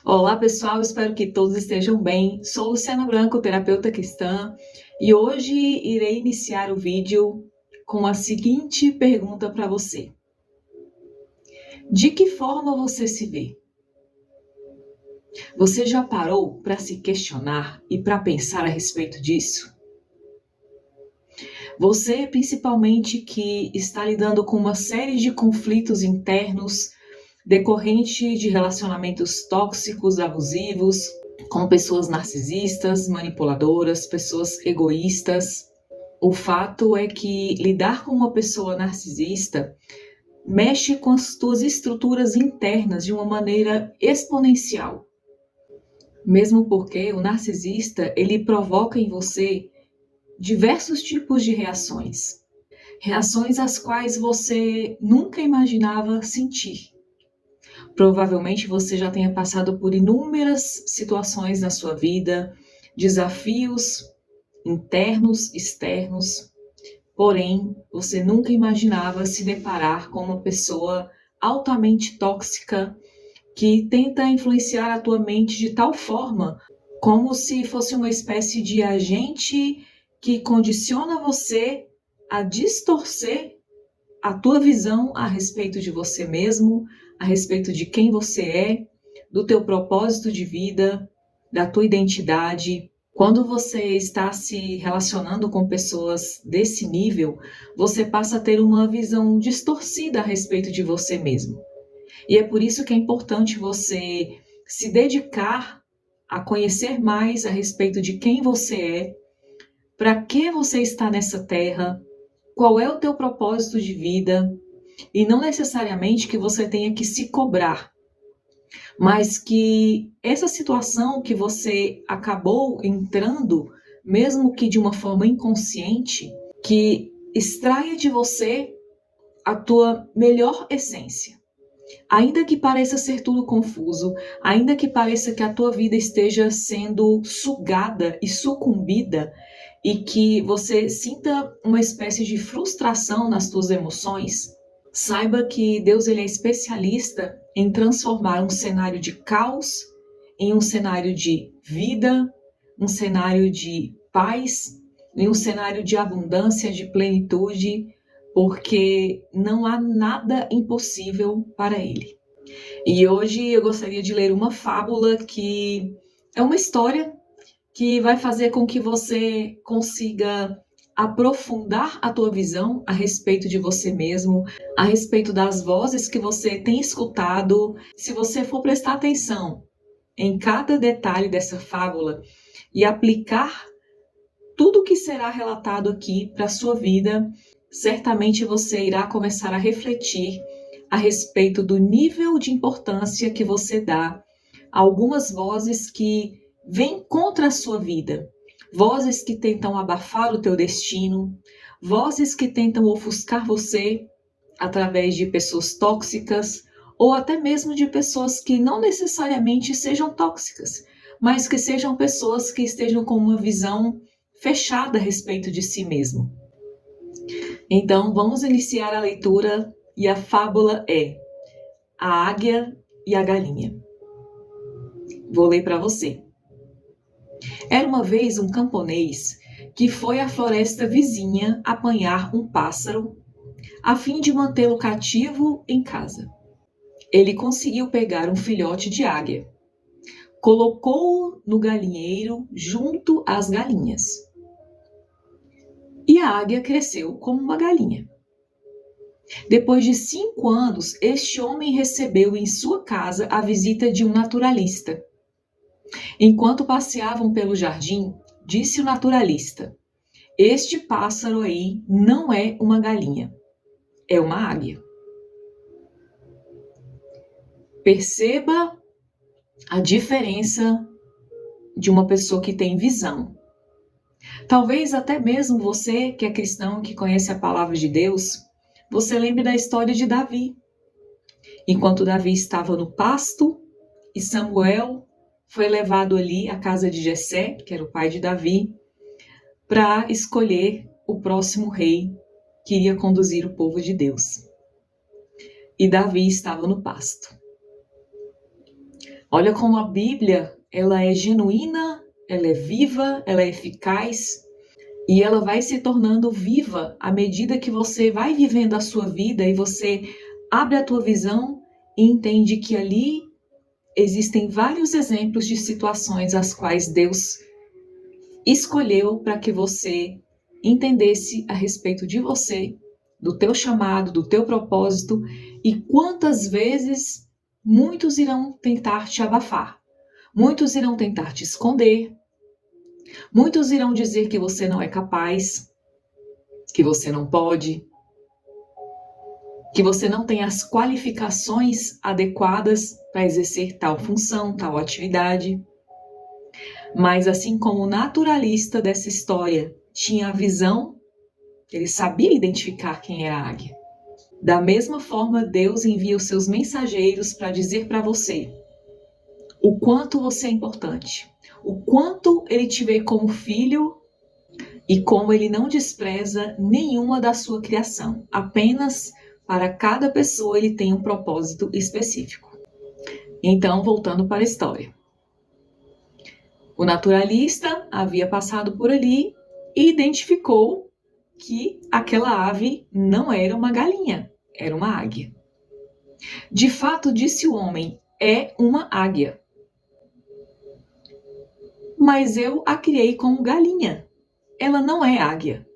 Olá pessoal, espero que todos estejam bem. Sou Luciana Branco, terapeuta cristã, e hoje irei iniciar o vídeo com a seguinte pergunta para você. De que forma você se vê? Você já parou para se questionar e para pensar a respeito disso? Você, principalmente, que está lidando com uma série de conflitos internos decorrente de relacionamentos tóxicos, abusivos, com pessoas narcisistas, manipuladoras, pessoas egoístas. O fato é que lidar com uma pessoa narcisista mexe com as tuas estruturas internas de uma maneira exponencial. Mesmo porque o narcisista, ele provoca em você diversos tipos de reações. Reações às quais você nunca imaginava sentir. Provavelmente você já tenha passado por inúmeras situações na sua vida, desafios internos, externos, porém você nunca imaginava se deparar com uma pessoa altamente tóxica que tenta influenciar a tua mente de tal forma como se fosse uma espécie de agente que condiciona você a distorcer a tua visão a respeito de você mesmo, a respeito de quem você é, do teu propósito de vida, da tua identidade. Quando você está se relacionando com pessoas desse nível, você passa a ter uma visão distorcida a respeito de você mesmo. E é por isso que é importante você se dedicar a conhecer mais a respeito de quem você é, para que você está nessa terra, qual é o teu propósito de vida, e não necessariamente que você tenha que se cobrar, mas que essa situação que você acabou entrando, mesmo que de uma forma inconsciente, que extraia de você a tua melhor essência. Ainda que pareça ser tudo confuso, ainda que pareça que a tua vida esteja sendo sugada e sucumbida, e que você sinta uma espécie de frustração nas tuas emoções, saiba que Deus ele é especialista em transformar um cenário de caos em um cenário de vida, um cenário de paz, em um cenário de abundância, de plenitude, porque não há nada impossível para Ele. E hoje eu gostaria de ler uma fábula que é uma história que vai fazer com que você consiga aprofundar a tua visão a respeito de você mesmo, a respeito das vozes que você tem escutado. Se você for prestar atenção em cada detalhe dessa fábula e aplicar tudo o que será relatado aqui para a sua vida, certamente você irá começar a refletir a respeito do nível de importância que você dá a algumas vozes que vêm contra a sua vida, vozes que tentam abafar o teu destino, vozes que tentam ofuscar você através de pessoas tóxicas ou até mesmo de pessoas que não necessariamente sejam tóxicas, mas que sejam pessoas que estejam com uma visão fechada a respeito de si mesmo. Então, vamos iniciar a leitura e a fábula é A Águia e a Galinha. Vou ler para você. Era uma vez um camponês que foi à floresta vizinha apanhar um pássaro a fim de mantê-lo cativo em casa. Ele conseguiu pegar um filhote de águia, colocou-o no galinheiro junto às galinhas. E a águia cresceu como uma galinha. Depois de 5 anos, este homem recebeu em sua casa a visita de um naturalista. Enquanto passeavam pelo jardim, disse o naturalista: Este pássaro aí não é uma galinha, é uma águia. Perceba a diferença de uma pessoa que tem visão. Talvez até mesmo você que é cristão, que conhece a palavra de Deus, você lembre da história de Davi. Enquanto Davi estava no pasto e Samuel foi levado ali à casa de Jessé, que era o pai de Davi, para escolher o próximo rei que iria conduzir o povo de Deus. E Davi estava no pasto. Olha como a Bíblia, ela é genuína, ela é viva, ela é eficaz e ela vai se tornando viva à medida que você vai vivendo a sua vida e você abre a tua visão e entende que ali existem vários exemplos de situações as quais Deus escolheu para que você entendesse a respeito de você, do teu chamado, do teu propósito e quantas vezes muitos irão tentar te abafar, muitos irão tentar te esconder, muitos irão dizer que você não é capaz, que você não pode, que você não tem as qualificações adequadas para exercer tal função, tal atividade. Mas assim como o naturalista dessa história tinha a visão, ele sabia identificar quem era a águia. Da mesma forma, Deus envia os seus mensageiros para dizer para você o quanto você é importante, o quanto ele te vê como filho e como ele não despreza nenhuma da sua criação. Apenas para cada pessoa ele tem um propósito específico. Então, voltando para a história. O naturalista havia passado por ali e identificou que aquela ave não era uma galinha, era uma águia. De fato, disse o homem, é uma águia. Mas eu a criei como galinha. Ela não é águia.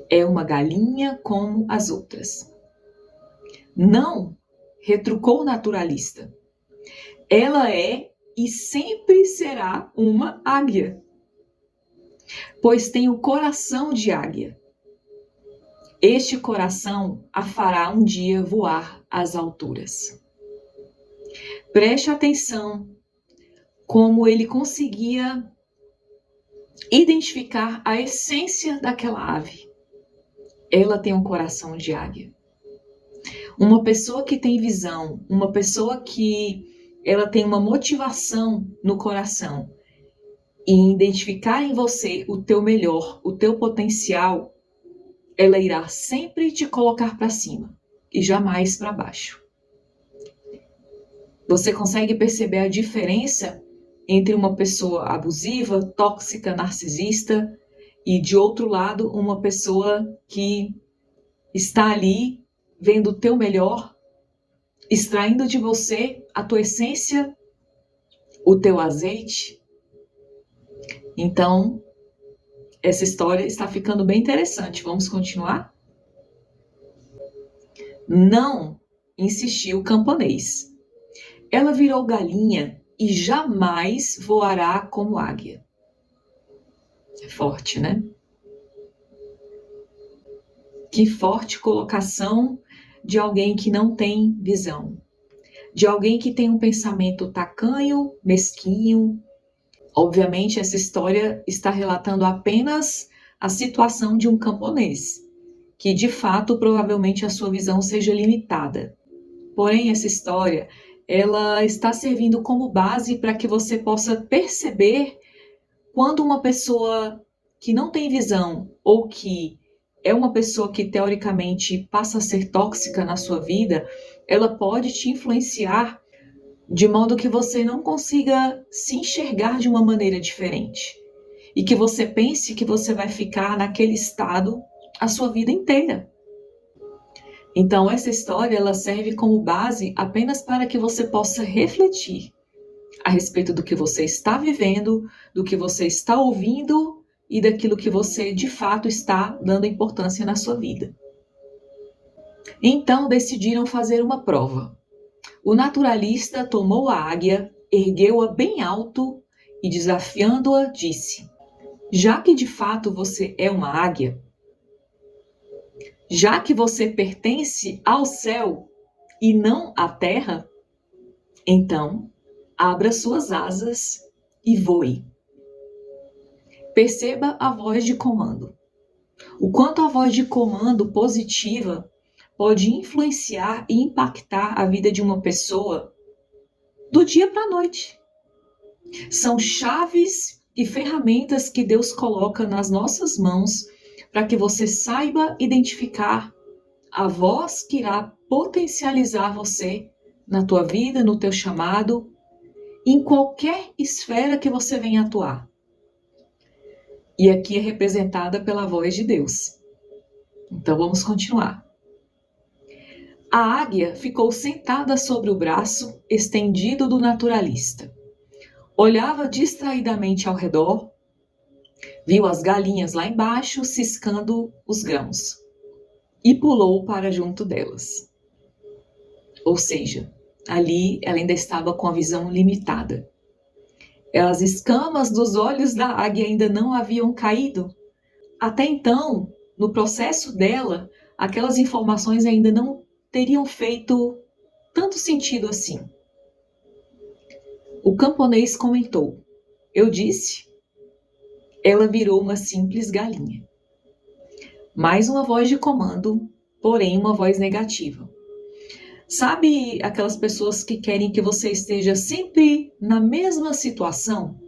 É uma galinha como as outras. Não, retrucou o naturalista. Ela é e sempre será uma águia, pois tem o coração de águia. Este coração a fará um dia voar às alturas. Preste atenção como ele conseguia identificar a essência daquela ave. Ela tem um coração de águia. Uma pessoa que tem visão, uma pessoa que ela tem uma motivação no coração e identificar em você o teu melhor, o teu potencial, ela irá sempre te colocar para cima e jamais para baixo. Você consegue perceber a diferença entre uma pessoa abusiva, tóxica, narcisista e, de outro lado, uma pessoa que está ali vendo o teu melhor, extraindo de você a tua essência, o teu azeite? Então, essa história está ficando bem interessante. Vamos continuar? Não, insistiu o camponês. Ela virou galinha e jamais voará como águia. É forte, né? Que forte colocação de alguém que não tem visão. De alguém que tem um pensamento tacanho, mesquinho. Obviamente, essa história está relatando apenas a situação de um camponês, que de fato provavelmente a sua visão seja limitada. Porém, essa história, ela está servindo como base para que você possa perceber quando uma pessoa que não tem visão ou que é uma pessoa que teoricamente passa a ser tóxica na sua vida, ela pode te influenciar de modo que você não consiga se enxergar de uma maneira diferente e que você pense que você vai ficar naquele estado a sua vida inteira. Então, essa história ela serve como base apenas para que você possa refletir a respeito do que você está vivendo, do que você está ouvindo e daquilo que você de fato está dando importância na sua vida. Então, decidiram fazer uma prova. O naturalista tomou a águia, ergueu-a bem alto e, desafiando-a, disse: já que de fato você é uma águia, já que você pertence ao céu e não à terra, então abra suas asas e voe. Perceba a voz de comando. O quanto a voz de comando positiva pode influenciar e impactar a vida de uma pessoa do dia para a noite. São chaves e ferramentas que Deus coloca nas nossas mãos para que você saiba identificar a voz que irá potencializar você na tua vida, no teu chamado, em qualquer esfera que você venha atuar. E aqui é representada pela voz de Deus. Então vamos continuar. A águia ficou sentada sobre o braço estendido do naturalista. Olhava distraidamente ao redor, viu as galinhas lá embaixo ciscando os grãos e pulou para junto delas. Ou seja, ali ela ainda estava com a visão limitada. As escamas dos olhos da águia ainda não haviam caído. Até então, no processo dela, aquelas informações ainda não teriam feito tanto sentido assim. O camponês comentou: eu disse. Ela virou uma simples galinha. Mais uma voz de comando, porém uma voz negativa. Sabe aquelas pessoas que querem que você esteja sempre na mesma situação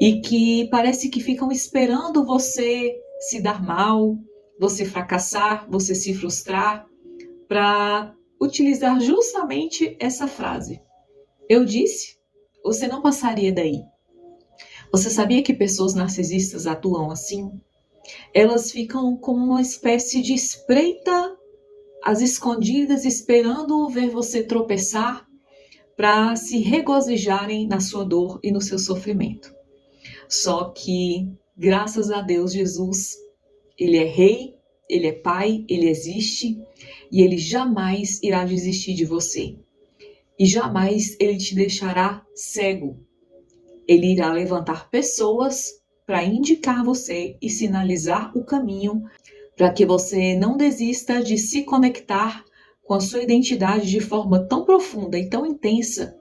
e que parece que ficam esperando você se dar mal, você fracassar, você se frustrar, para utilizar justamente essa frase. Eu disse, você não passaria daí. Você sabia que pessoas narcisistas atuam assim? Elas ficam como uma espécie de espreita às escondidas, esperando ver você tropeçar para se regozijarem na sua dor e no seu sofrimento. Só que, graças a Deus, Jesus, Ele é Rei, Ele é Pai, Ele existe e Ele jamais irá desistir de você. E jamais Ele te deixará cego. Ele irá levantar pessoas para indicar você e sinalizar o caminho para que você não desista de se conectar com a sua identidade de forma tão profunda e tão intensa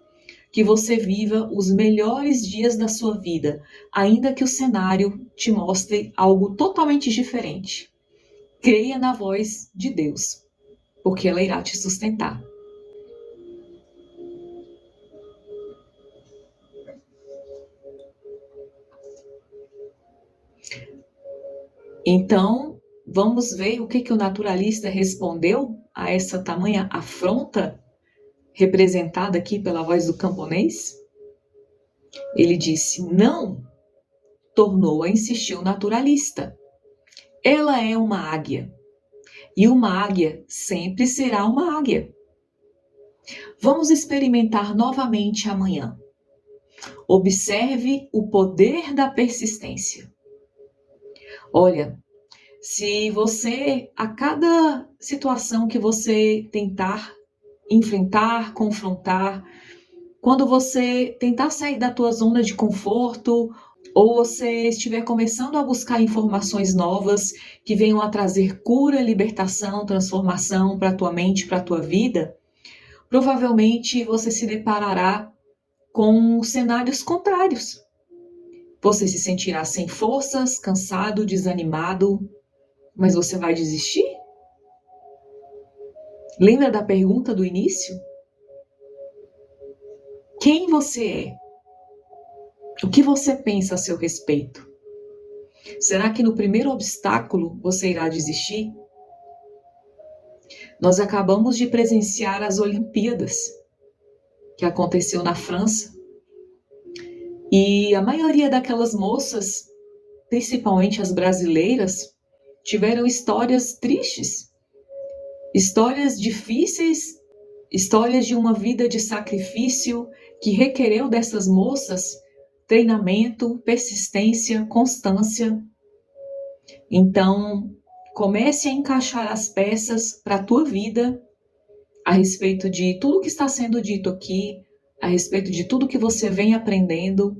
que você viva os melhores dias da sua vida, ainda que o cenário te mostre algo totalmente diferente. Creia na voz de Deus, porque ela irá te sustentar. Então, vamos ver o que o naturalista respondeu a essa tamanha afronta representada aqui pela voz do camponês? Ele disse: não, tornou a insistir o naturalista. Ela é uma águia, e uma águia sempre será uma águia. Vamos experimentar novamente amanhã. Observe o poder da persistência. Olha, se você, a cada situação que você tentar enfrentar, confrontar, quando você tentar sair da tua zona de conforto, ou você estiver começando a buscar informações novas que venham a trazer cura, libertação, transformação para a tua mente, para a tua vida, provavelmente você se deparará com cenários contrários. Você se sentirá sem forças, cansado, desanimado, mas você vai desistir? Lembra da pergunta do início? Quem você é? O que você pensa a seu respeito? Será que no primeiro obstáculo você irá desistir? Nós acabamos de presenciar as Olimpíadas, que aconteceu na França, e a maioria daquelas moças, principalmente as brasileiras, tiveram histórias tristes, histórias difíceis, histórias de uma vida de sacrifício que requereu dessas moças treinamento, persistência, constância. Então, comece a encaixar as peças para a tua vida a respeito de tudo que está sendo dito aqui, a respeito de tudo que você vem aprendendo,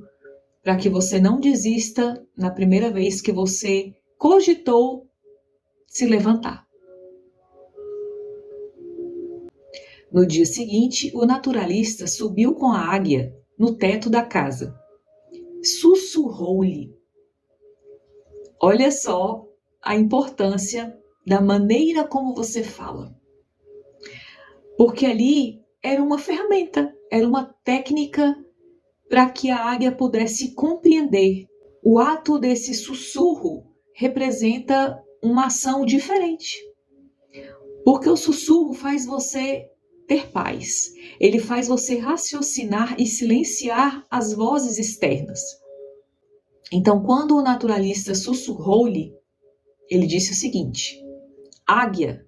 para que você não desista na primeira vez que você cogitou se levantar. No dia seguinte, o naturalista subiu com a águia no teto da casa. Sussurrou-lhe. Olha só a importância da maneira como você fala. Porque ali era uma ferramenta, era uma técnica para que a águia pudesse compreender. O ato desse sussurro representa uma ação diferente. Porque o sussurro faz você ter paz. Ele faz você raciocinar e silenciar as vozes externas. Então, quando o naturalista sussurrou-lhe, ele disse o seguinte: águia,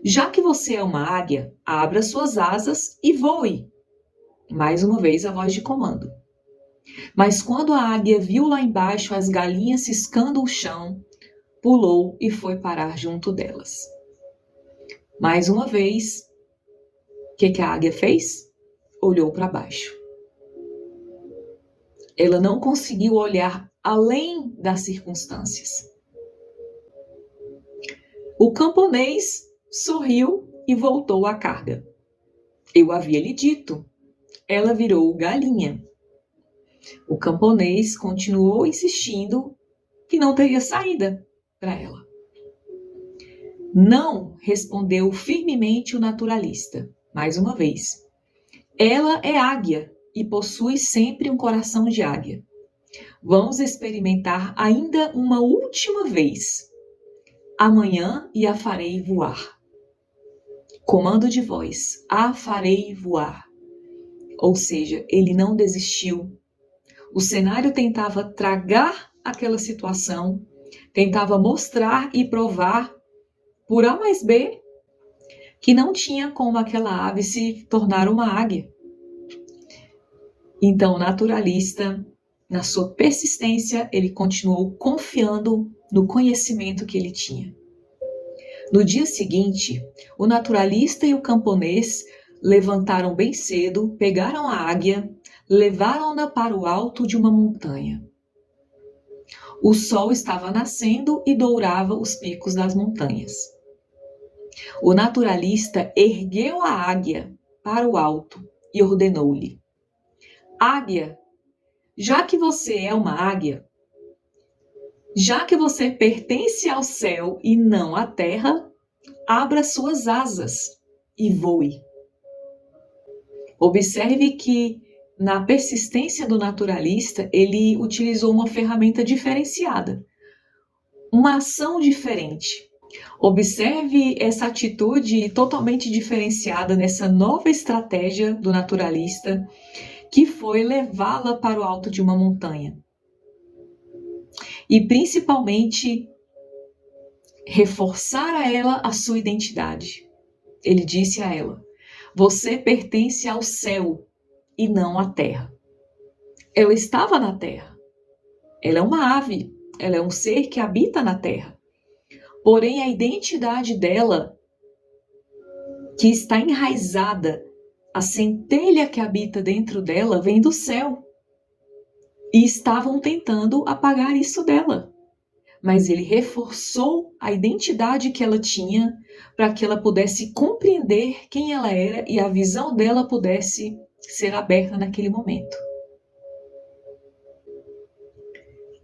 já que você é uma águia, abra suas asas e voe. Mais uma vez a voz de comando. Mas quando a águia viu lá embaixo as galinhas ciscando o chão, pulou e foi parar junto delas. Mais uma vez, o que a águia fez? Olhou para baixo. Ela não conseguiu olhar além das circunstâncias. O camponês sorriu e voltou à carga. Eu havia lhe dito. Ela virou galinha. O camponês continuou insistindo que não teria saída para ela. Não, respondeu firmemente o naturalista, mais uma vez. Ela é águia e possui sempre um coração de águia. Vamos experimentar ainda uma última vez. Amanhã e a farei voar. Comando de voz, a farei voar. Ou seja, ele não desistiu. O cenário tentava tragar aquela situação, tentava mostrar e provar, por A mais B, que não tinha como aquela ave se tornar uma águia. Então, o naturalista, na sua persistência, ele continuou confiando no conhecimento que ele tinha. No dia seguinte, o naturalista e o camponês levantaram bem cedo, pegaram a águia, levaram-na para o alto de uma montanha. O sol estava nascendo e dourava os picos das montanhas. O naturalista ergueu a águia para o alto e ordenou-lhe: águia, já que você é uma águia, já que você pertence ao céu e não à terra, abra suas asas e voe. Observe que, na persistência do naturalista, ele utilizou uma ferramenta diferenciada, uma ação diferente. Observe essa atitude totalmente diferenciada nessa nova estratégia do naturalista, que foi levá-la para o alto de uma montanha. E principalmente reforçar a ela a sua identidade. Ele disse a ela: você pertence ao céu e não à terra. Ela estava na terra. Ela é uma ave, ela é um ser que habita na terra. Porém, a identidade dela, que está enraizada, a centelha que habita dentro dela, vem do céu. E estavam tentando apagar isso dela. Mas ele reforçou a identidade que ela tinha para que ela pudesse compreender quem ela era e a visão dela pudesse ser aberta naquele momento.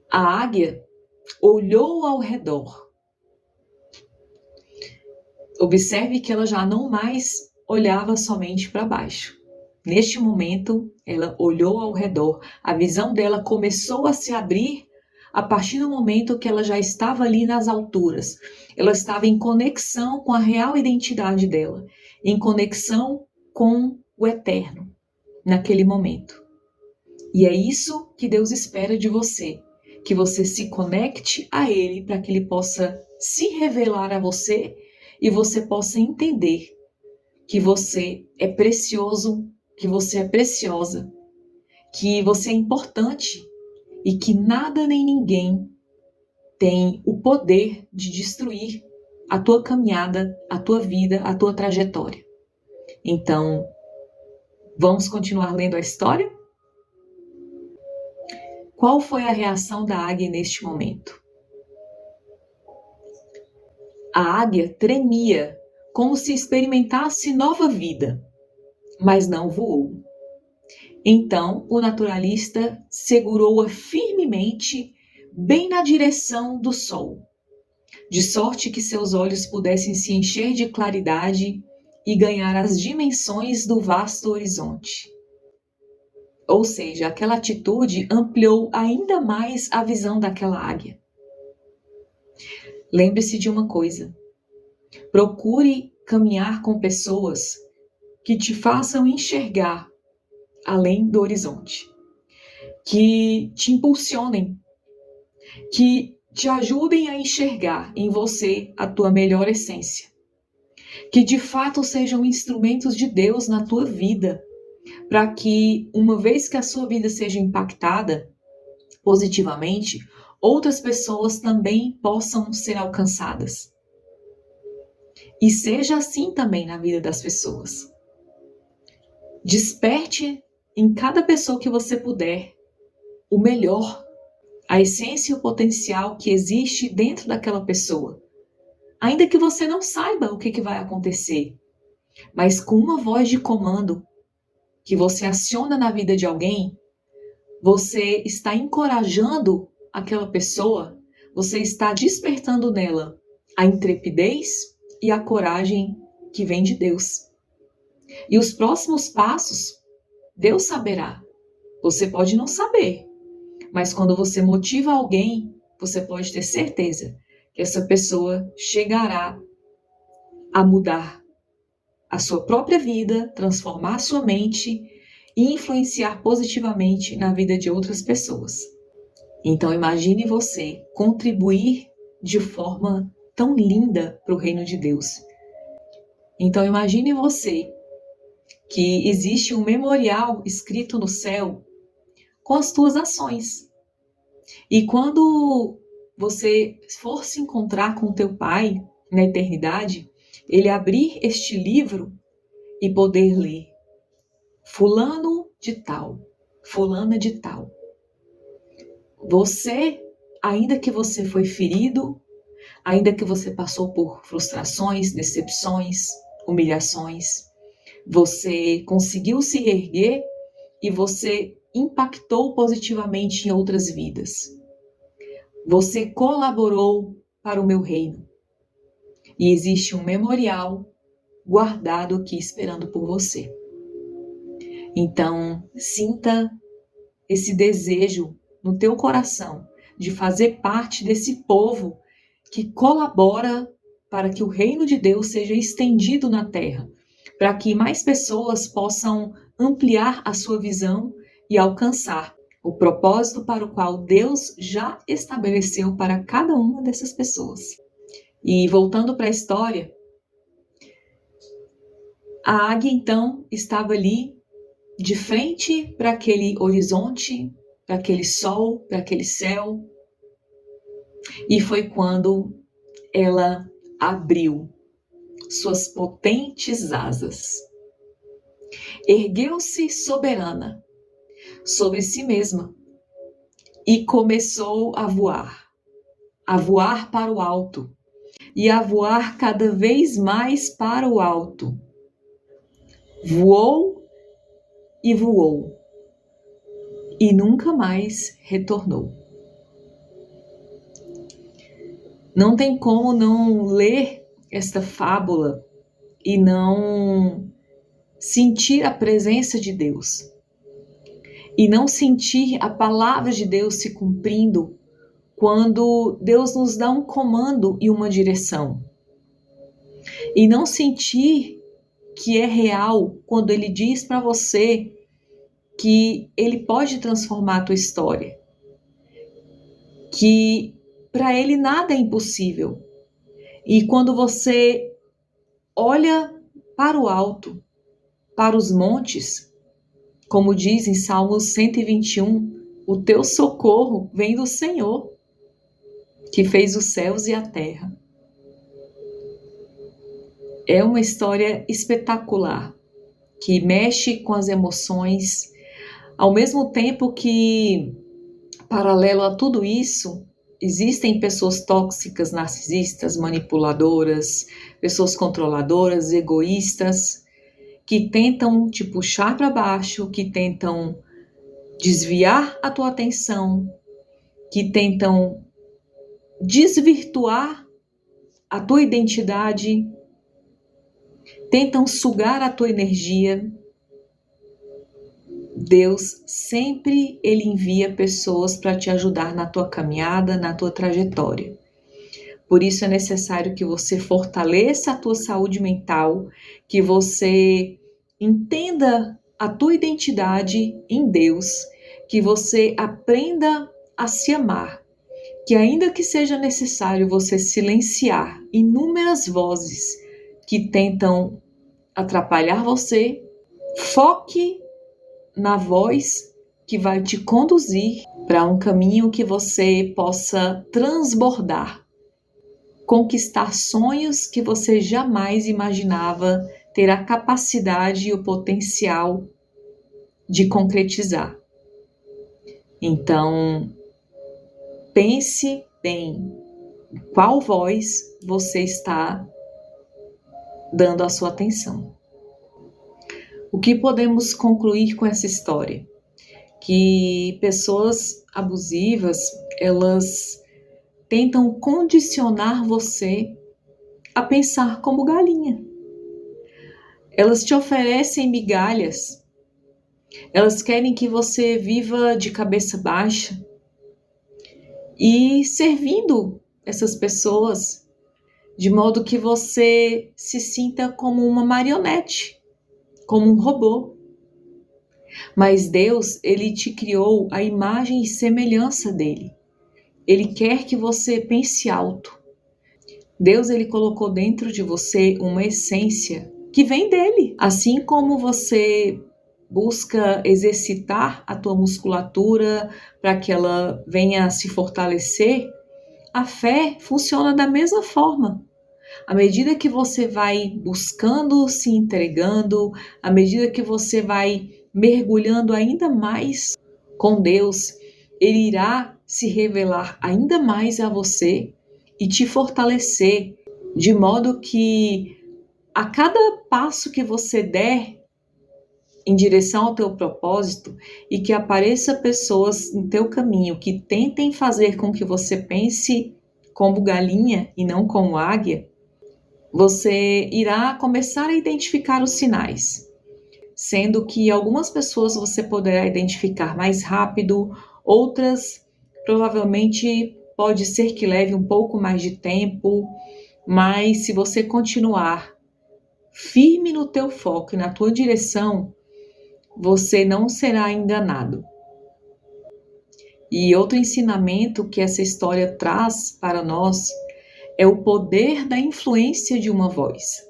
A águia olhou ao redor. Observe que ela já não mais olhava somente para baixo. Neste momento, ela olhou ao redor. A visão dela começou a se abrir a partir do momento que ela já estava ali nas alturas. Ela estava em conexão com a real identidade dela, em conexão com o eterno, naquele momento. E é isso que Deus espera de você, que você se conecte a Ele para que Ele possa se revelar a você e você possa entender que você é precioso, que você é preciosa, que você é importante e que nada nem ninguém tem o poder de destruir a tua caminhada, a tua vida, a tua trajetória. Então, vamos continuar lendo a história? Qual foi a reação da águia neste momento? A águia tremia, como se experimentasse nova vida, mas não voou. Então, o naturalista segurou-a firmemente, bem na direção do sol, de sorte que seus olhos pudessem se encher de claridade e ganhar as dimensões do vasto horizonte. Ou seja, aquela atitude ampliou ainda mais a visão daquela águia. Lembre-se de uma coisa: procure caminhar com pessoas que te façam enxergar além do horizonte, que te impulsionem, que te ajudem a enxergar em você a tua melhor essência, que de fato sejam instrumentos de Deus na tua vida, para que, uma vez que a sua vida seja impactada positivamente, outras pessoas também possam ser alcançadas. E seja assim também na vida das pessoas. Desperte em cada pessoa que você puder o melhor, a essência e o potencial que existe dentro daquela pessoa. Ainda que você não saiba o que vai acontecer, mas com uma voz de comando que você aciona na vida de alguém, você está encorajando aquela pessoa, você está despertando nela a intrepidez e a coragem que vem de Deus. E os próximos passos, Deus saberá. Você pode não saber, mas quando você motiva alguém, você pode ter certeza que essa pessoa chegará a mudar a sua própria vida, transformar a sua mente e influenciar positivamente na vida de outras pessoas. Então imagine você contribuir de forma tão linda para o reino de Deus. Então imagine você que existe um memorial escrito no céu com as tuas ações. E quando você for se encontrar com teu Pai na eternidade, ele abrir este livro e poder ler fulano de tal, fulana de tal. Você, ainda que você foi ferido, ainda que você passou por frustrações, decepções, humilhações, você conseguiu se erguer e você impactou positivamente em outras vidas. Você colaborou para o meu reino. E existe um memorial guardado aqui esperando por você. Então, sinta esse desejo no teu coração de fazer parte desse povo que colabora para que o reino de Deus seja estendido na terra, para que mais pessoas possam ampliar a sua visão e alcançar o propósito para o qual Deus já estabeleceu para cada uma dessas pessoas. E voltando para a história, a águia então estava ali de frente para aquele horizonte, para aquele sol, para aquele céu. E foi quando ela abriu suas potentes asas. Ergueu-se soberana sobre si mesma e começou a voar para o alto e a voar cada vez mais para o alto. Voou e voou e nunca mais retornou. Não tem como não ler esta fábula e não sentir a presença de Deus. E não sentir a palavra de Deus se cumprindo quando Deus nos dá um comando e uma direção. E não sentir que é real quando Ele diz para você que Ele pode transformar a tua história. Que para Ele nada é impossível. E quando você olha para o alto, para os montes, como diz em Salmos 121, o teu socorro vem do Senhor, que fez os céus e a terra. É uma história espetacular, que mexe com as emoções, ao mesmo tempo que, paralelo a tudo isso, existem pessoas tóxicas, narcisistas, manipuladoras, pessoas controladoras, egoístas, que tentam te puxar para baixo, que tentam desviar a tua atenção, que tentam desvirtuar a tua identidade, tentam sugar a tua energia. Deus sempre Ele envia pessoas para te ajudar na tua caminhada, na tua trajetória. Por isso é necessário que você fortaleça a tua saúde mental, que você entenda a tua identidade em Deus, que você aprenda a se amar, que ainda que seja necessário você silenciar inúmeras vozes que tentam atrapalhar você, foque na voz que vai te conduzir para um caminho que você possa transbordar, conquistar sonhos que você jamais imaginava ter a capacidade e o potencial de concretizar. Então, pense bem qual voz você está dando a sua atenção. O que podemos concluir com essa história? Que pessoas abusivas, elas tentam condicionar você a pensar como galinha. Elas te oferecem migalhas. Elas querem que você viva de cabeça baixa e servindo essas pessoas de modo que você se sinta como uma marionete, como um robô. Mas Deus, Ele te criou à imagem e semelhança dele. Ele quer que você pense alto. Deus, Ele colocou dentro de você uma essência que vem dele. Assim como você busca exercitar a tua musculatura para que ela venha a se fortalecer, a fé funciona da mesma forma. À medida que você vai buscando, se entregando, à medida que você vai mergulhando ainda mais com Deus, Ele irá se revelar ainda mais a você e te fortalecer, de modo que a cada passo que você der em direção ao teu propósito e que apareça pessoas no teu caminho que tentem fazer com que você pense como galinha e não como águia, você irá começar a identificar os sinais, sendo que algumas pessoas você poderá identificar mais rápido, outras provavelmente pode ser que leve um pouco mais de tempo, mas se você continuar firme no teu foco e na tua direção, você não será enganado. E outro ensinamento que essa história traz para nós é o poder da influência de uma voz.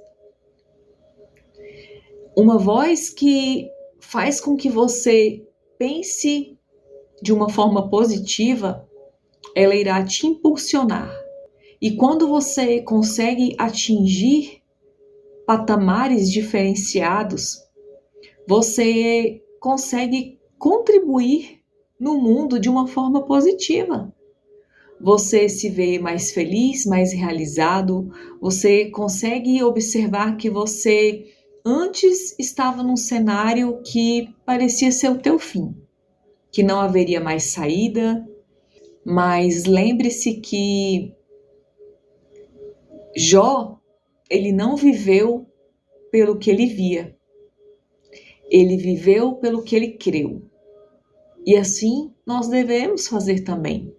Uma voz que faz com que você pense de uma forma positiva, ela irá te impulsionar. E quando você consegue atingir patamares diferenciados, você consegue contribuir no mundo de uma forma positiva. Você se vê mais feliz, mais realizado, você consegue observar que você antes estava num cenário que parecia ser o teu fim, que não haveria mais saída, mas lembre-se que Jó, ele não viveu pelo que ele via, ele viveu pelo que ele creu. E assim nós devemos fazer também.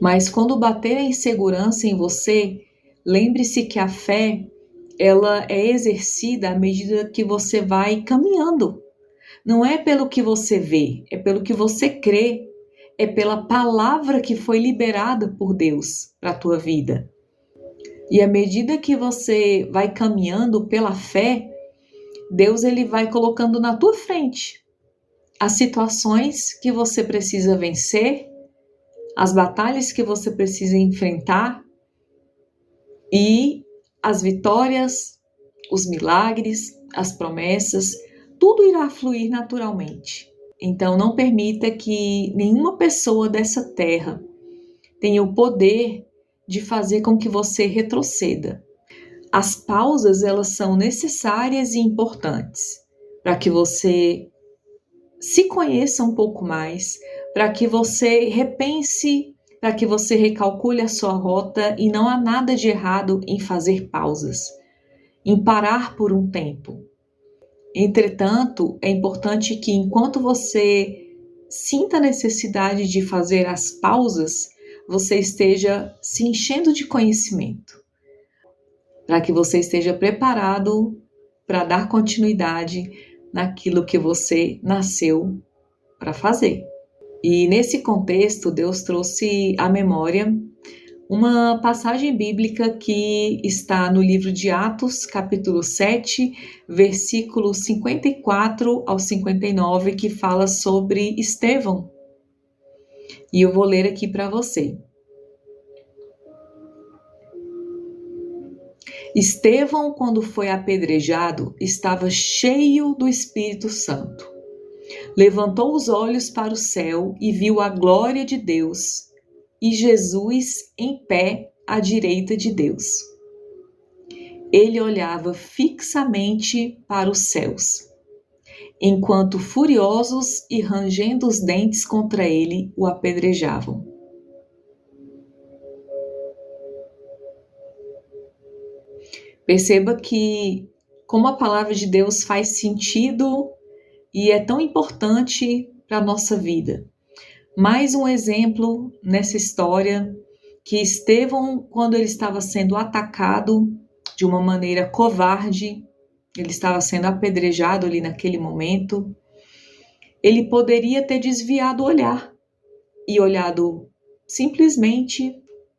Mas quando bater a insegurança em você, lembre-se que a fé, ela é exercida à medida que você vai caminhando. Não é pelo que você vê, é pelo que você crê, é pela palavra que foi liberada por Deus para a tua vida. E à medida que você vai caminhando pela fé, Deus ele vai colocando na tua frente as situações que você precisa vencer, as batalhas que você precisa enfrentar e as vitórias, os milagres, as promessas, tudo irá fluir naturalmente. Então não permita que nenhuma pessoa dessa terra tenha o poder de fazer com que você retroceda. As pausas, elas são necessárias e importantes para que você se conheça um pouco mais, para que você repense, para que você recalcule a sua rota, e não há nada de errado em fazer pausas, em parar por um tempo. Entretanto, é importante que enquanto você sinta a necessidade de fazer as pausas, você esteja se enchendo de conhecimento, para que você esteja preparado para dar continuidade naquilo que você nasceu para fazer. E nesse contexto, Deus trouxe à memória uma passagem bíblica que está no livro de Atos, capítulo 7, versículos 54 ao 59, que fala sobre Estevão. E eu vou ler aqui para você. Estevão, quando foi apedrejado, estava cheio do Espírito Santo. Levantou os olhos para o céu e viu a glória de Deus e Jesus em pé à direita de Deus. Ele olhava fixamente para os céus, enquanto furiosos e rangendo os dentes contra ele o apedrejavam. Perceba que como a palavra de Deus faz sentido e é tão importante para a nossa vida. Mais um exemplo nessa história que Estevão, quando ele estava sendo atacado de uma maneira covarde, ele estava sendo apedrejado ali naquele momento, ele poderia ter desviado o olhar e olhado simplesmente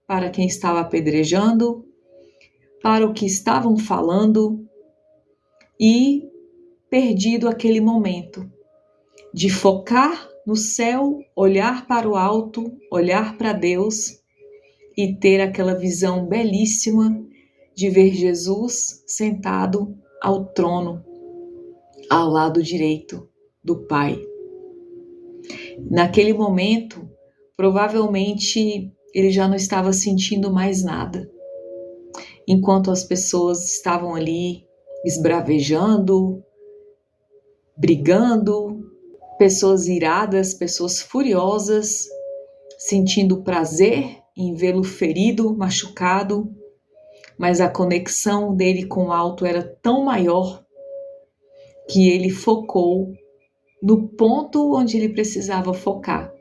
para quem estava apedrejando, para o que estavam falando e perdido aquele momento de focar no céu, olhar para o alto, olhar para Deus e ter aquela visão belíssima de ver Jesus sentado ao trono, ao lado direito do Pai. Naquele momento, provavelmente ele já não estava sentindo mais nada. Enquanto as pessoas estavam ali esbravejando, brigando, pessoas iradas, pessoas furiosas, sentindo prazer em vê-lo ferido, machucado, mas a conexão dele com o alto era tão maior que ele focou no ponto onde ele precisava focar.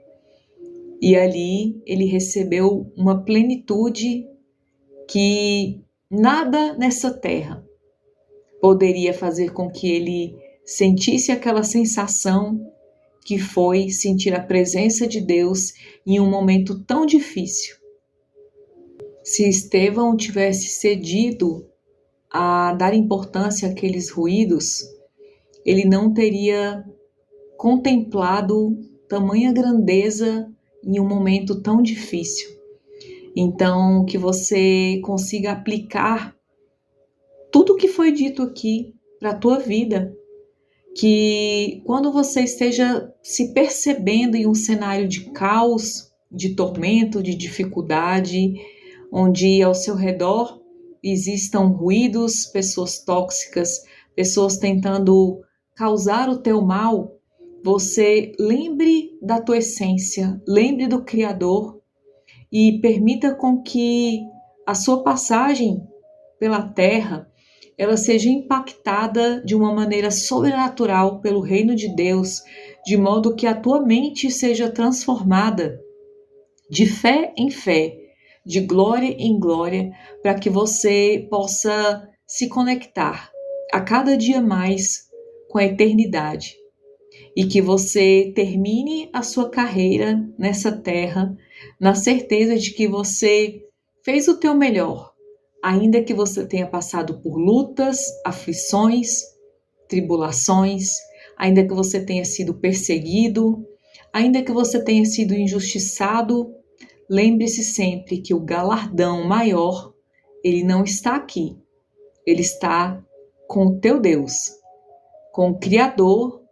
E ali ele recebeu uma plenitude que nada nessa terra poderia fazer com que ele sentisse aquela sensação que foi sentir a presença de Deus em um momento tão difícil. Se Estevão tivesse cedido a dar importância àqueles ruídos, ele não teria contemplado tamanha grandeza em um momento tão difícil. Então, que você consiga aplicar tudo o que foi dito aqui para a tua vida, que quando você esteja se percebendo em um cenário de caos, de tormento, de dificuldade, onde ao seu redor existam ruídos, pessoas tóxicas, pessoas tentando causar o teu mal, você lembre da tua essência, lembre do Criador e permita com que a sua passagem pela terra ela seja impactada de uma maneira sobrenatural pelo reino de Deus, de modo que a tua mente seja transformada de fé em fé, de glória em glória, para que você possa se conectar a cada dia mais com a eternidade e que você termine a sua carreira nessa terra na certeza de que você fez o teu melhor, ainda que você tenha passado por lutas, aflições, tribulações, ainda que você tenha sido perseguido, ainda que você tenha sido injustiçado, lembre-se sempre que o galardão maior, ele não está aqui, ele está com o teu Deus, com o Criador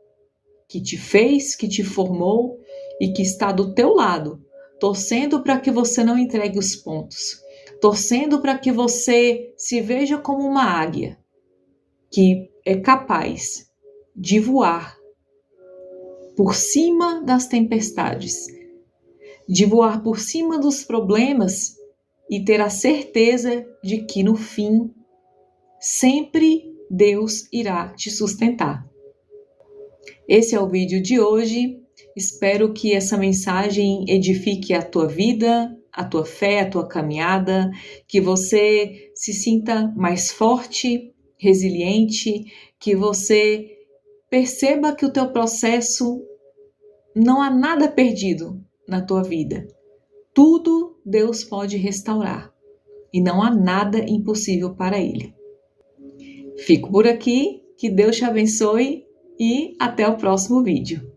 que te fez, que te formou e que está do teu lado, torcendo para que você não entregue os pontos, torcendo para que você se veja como uma águia que é capaz de voar por cima das tempestades, de voar por cima dos problemas e ter a certeza de que no fim sempre Deus irá te sustentar. Esse é o vídeo de hoje. Espero que essa mensagem edifique a tua vida, a tua fé, a tua caminhada, que você se sinta mais forte, resiliente, que você perceba que o teu processo não há nada perdido na tua vida. Tudo Deus pode restaurar e não há nada impossível para Ele. Fico por aqui, que Deus te abençoe e até o próximo vídeo.